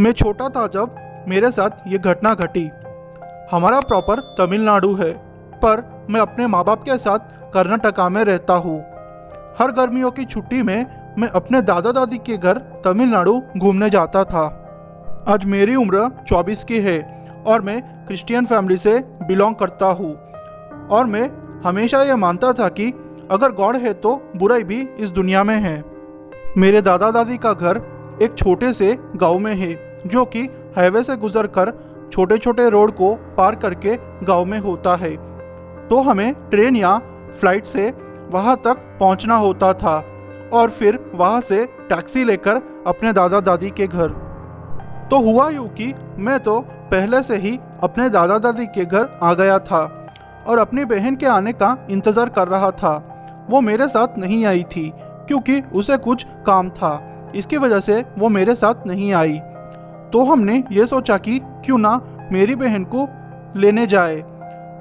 मैं छोटा था जब मेरे साथ ये घटना घटी। हमारा प्रॉपर तमिलनाडु है, पर मैं अपने माँ बाप के साथ कर्नाटका में रहता हूँ। हर गर्मियों की छुट्टी में मैं अपने दादा दादी के घर तमिलनाडु घूमने जाता था। आज मेरी उम्र 24 की है और मैं क्रिश्चियन फैमिली से बिलोंग करता हूँ। और मैं हमेशा ये मानता था कि अगर गॉड है तो बुराई भी इस दुनिया में है। मेरे दादा दादी का घर एक छोटे से गांव में है, जो कि हाईवे से गुजरकर छोटे छोटे रोड को पार करके गांव में होता है। तो हमें ट्रेन या फ्लाइट से वहां तक पहुंचना होता था और फिर वहां से टैक्सी लेकर अपने दादा दादी के घर। तो हुआ यूं कि मैं तो पहले से ही अपने दादा दादी के घर आ गया था और अपनी बहन के आने का इंतज़ार कर रहा था। वो मेरे साथ नहीं आई थी क्योंकि उसे कुछ काम था, इसकी वजह से वो मेरे साथ नहीं आई। तो हमने ये सोचा कि क्यों ना मेरी बहन को लेने जाए।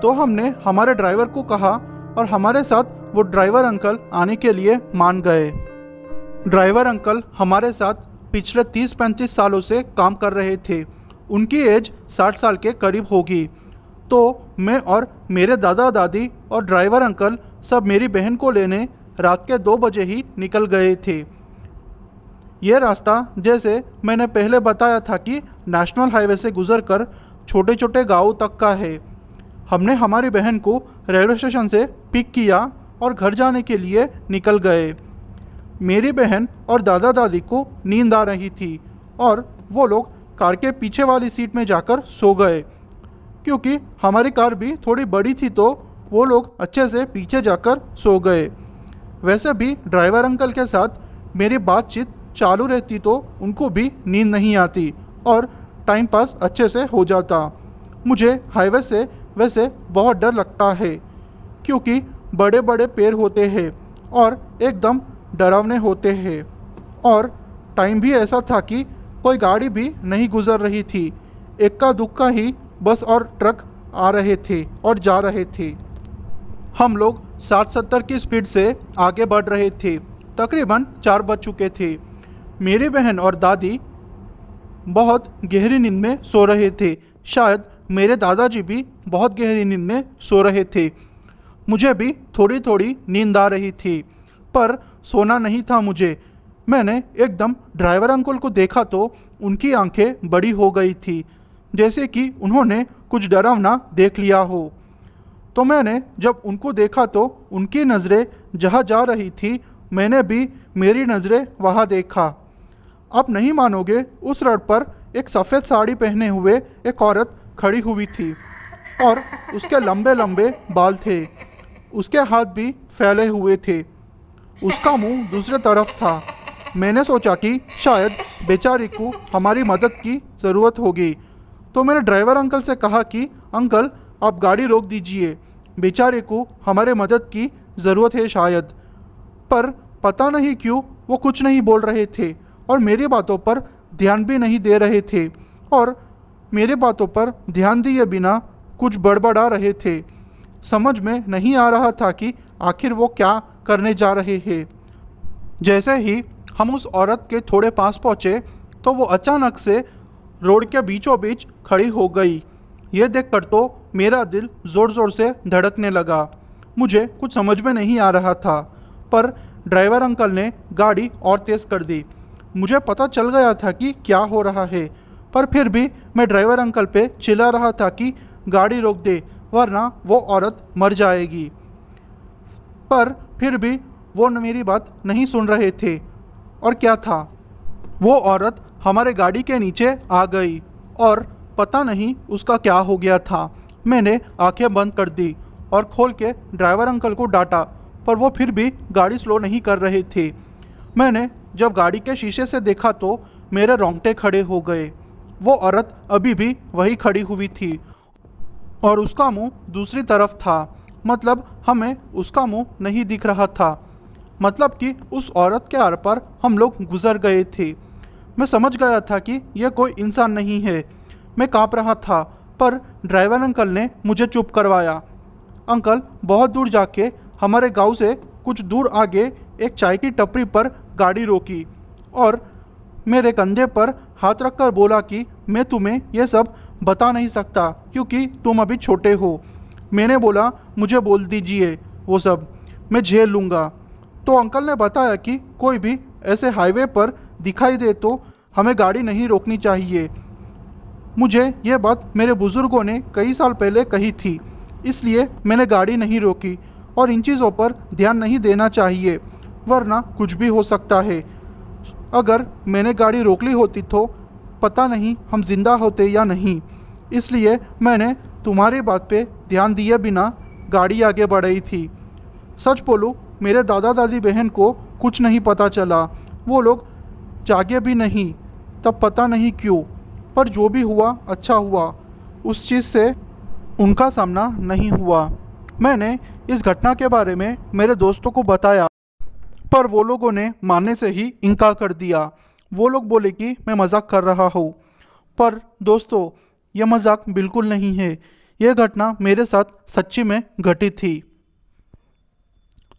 तो हमने हमारे ड्राइवर को कहा और हमारे साथ वो ड्राइवर अंकल आने के लिए मान गए। ड्राइवर अंकल हमारे साथ पिछले 30-35 सालों से काम कर रहे थे। उनकी एज 60 साल के करीब होगी। तो मैं और मेरे दादा दादी और ड्राइवर अंकल सब मेरी बहन को लेने रात के 2 बजे ही निकल गए थे। यह रास्ता, जैसे मैंने पहले बताया था, कि नेशनल हाईवे से गुजरकर छोटे छोटे गाँव तक का है। हमने हमारी बहन को रेलवे स्टेशन से पिक किया और घर जाने के लिए निकल गए। मेरी बहन और दादा दादी को नींद आ रही थी और वो लोग कार के पीछे वाली सीट में जाकर सो गए। क्योंकि हमारी कार भी थोड़ी बड़ी थी तो वो लोग अच्छे से पीछे जाकर सो गए। वैसे भी ड्राइवर अंकल के साथ मेरी बातचीत चालू रहती तो उनको भी नींद नहीं आती और टाइम पास अच्छे से हो जाता। मुझे हाईवे से वैसे बहुत डर लगता है क्योंकि बड़े बड़े पेड़ होते हैं और एकदम डरावने होते हैं। और टाइम भी ऐसा था कि कोई गाड़ी भी नहीं गुजर रही थी। इक्का दुक्का ही बस और ट्रक आ रहे थे और जा रहे थे। हम लोग 60-70 की स्पीड से आगे बढ़ रहे थे। तकरीबन 4 बज चुके थे। मेरी बहन और दादी बहुत गहरी नींद में सो रहे थे। शायद मेरे दादाजी भी बहुत गहरी नींद में सो रहे थे। मुझे भी थोड़ी थोड़ी नींद आ रही थी, पर सोना नहीं था मुझे। मैंने एकदम ड्राइवर अंकल को देखा तो उनकी आंखें बड़ी हो गई थी, जैसे कि उन्होंने कुछ डरावना देख लिया हो। तो मैंने जब उनको देखा तो उनकी नज़रें जहाँ जा रही थी, मैंने भी मेरी नज़रें वहाँ देखा। आप नहीं मानोगे, उस रोड पर एक सफ़ेद साड़ी पहने हुए एक औरत खड़ी हुई थी और उसके लंबे लंबे बाल थे। उसके हाथ भी फैले हुए थे। उसका मुंह दूसरे तरफ था। मैंने सोचा कि शायद बेचारी को हमारी मदद की ज़रूरत होगी। तो मैंने ड्राइवर अंकल से कहा कि अंकल, आप गाड़ी रोक दीजिए, बेचारे को हमारे मदद की ज़रूरत है शायद। पर पता नहीं क्यों वो कुछ नहीं बोल रहे थे और मेरी बातों पर ध्यान भी नहीं दे रहे थे और मेरी बातों पर ध्यान दिए बिना कुछ बड़बड़ा रहे थे। समझ में नहीं आ रहा था कि आखिर वो क्या करने जा रहे हैं। जैसे ही हम उस औरत के थोड़े पास पहुँचे तो वो अचानक से रोड के बीचों बीच खड़ी हो गई। ये देखकर तो मेरा दिल ज़ोर ज़ोर से धड़कने लगा। मुझे कुछ समझ में नहीं आ रहा था, पर ड्राइवर अंकल ने गाड़ी और तेज़ कर दी। मुझे पता चल गया था कि क्या हो रहा है, पर फिर भी मैं ड्राइवर अंकल पे चिल्ला रहा था कि गाड़ी रोक दे, वरना वो औरत मर जाएगी। पर फिर भी वो मेरी बात नहीं सुन रहे थे। और क्या था, वो औरत हमारे गाड़ी के नीचे आ गई और पता नहीं उसका क्या हो गया था। मैंने आंखें बंद कर दी और खोल के ड्राइवर अंकल को डांटा, पर वो फिर भी गाड़ी स्लो नहीं कर रहे थे। मैंने जब गाड़ी के शीशे से देखा तो मेरे रोंगटे खड़े हो गए। वो औरत अभी भी वही खड़ी हुई थी और उसका मुंह दूसरी तरफ था। मतलब हमें उसका मुंह नहीं दिख रहा था। मतलब कि उस औरत के आर पार हम लोग गुजर गए थे। मैं समझ गया था कि यह कोई इंसान नहीं है। मैं कांप रहा था, पर ड्राइवर अंकल ने मुझे चुप करवाया। अंकल बहुत दूर जाके हमारे गांव से कुछ दूर आगे एक चाय की टपरी पर गाड़ी रोकी और मेरे कंधे पर हाथ रखकर बोला कि मैं तुम्हें यह सब बता नहीं सकता क्योंकि तुम अभी छोटे हो। मैंने बोला मुझे बोल दीजिए, वो सब मैं झेल लूँगा। तो अंकल ने बताया कि कोई भी ऐसे हाईवे पर दिखाई दे तो हमें गाड़ी नहीं रोकनी चाहिए। मुझे यह बात मेरे बुजुर्गों ने कई साल पहले कही थी, इसलिए मैंने गाड़ी नहीं रोकी। और इन चीज़ों पर ध्यान नहीं देना चाहिए, वरना कुछ भी हो सकता है। अगर मैंने गाड़ी रोक ली होती तो पता नहीं हम जिंदा होते या नहीं। इसलिए मैंने तुम्हारी बात पे ध्यान दिए बिना गाड़ी आगे बढ़ाई थी। सच बोलूं, मेरे दादा दादी बहन को कुछ नहीं पता चला। वो लोग जागे भी नहीं, तब पता नहीं क्यों। पर जो भी हुआ अच्छा हुआ, उस चीज़ से उनका सामना नहीं हुआ। मैंने इस घटना के बारे में मेरे दोस्तों को बताया, पर वो लोगों ने मानने से ही इनकार कर दिया। वो लोग बोले कि मैं मजाक कर रहा हूँ। पर दोस्तों, यह मजाक बिल्कुल नहीं है। यह घटना मेरे साथ सच्ची में घटी थी।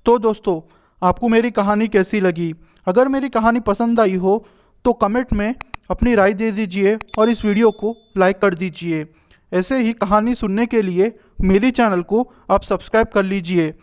तो दोस्तों, आपको मेरी कहानी कैसी लगी? अगर मेरी कहानी पसंद आई हो तो कमेंट में अपनी राय दे दीजिए और इस वीडियो को लाइक कर दीजिए। ऐसे ही कहानी सुनने के लिए मेरी चैनल को आप सब्सक्राइब कर लीजिए।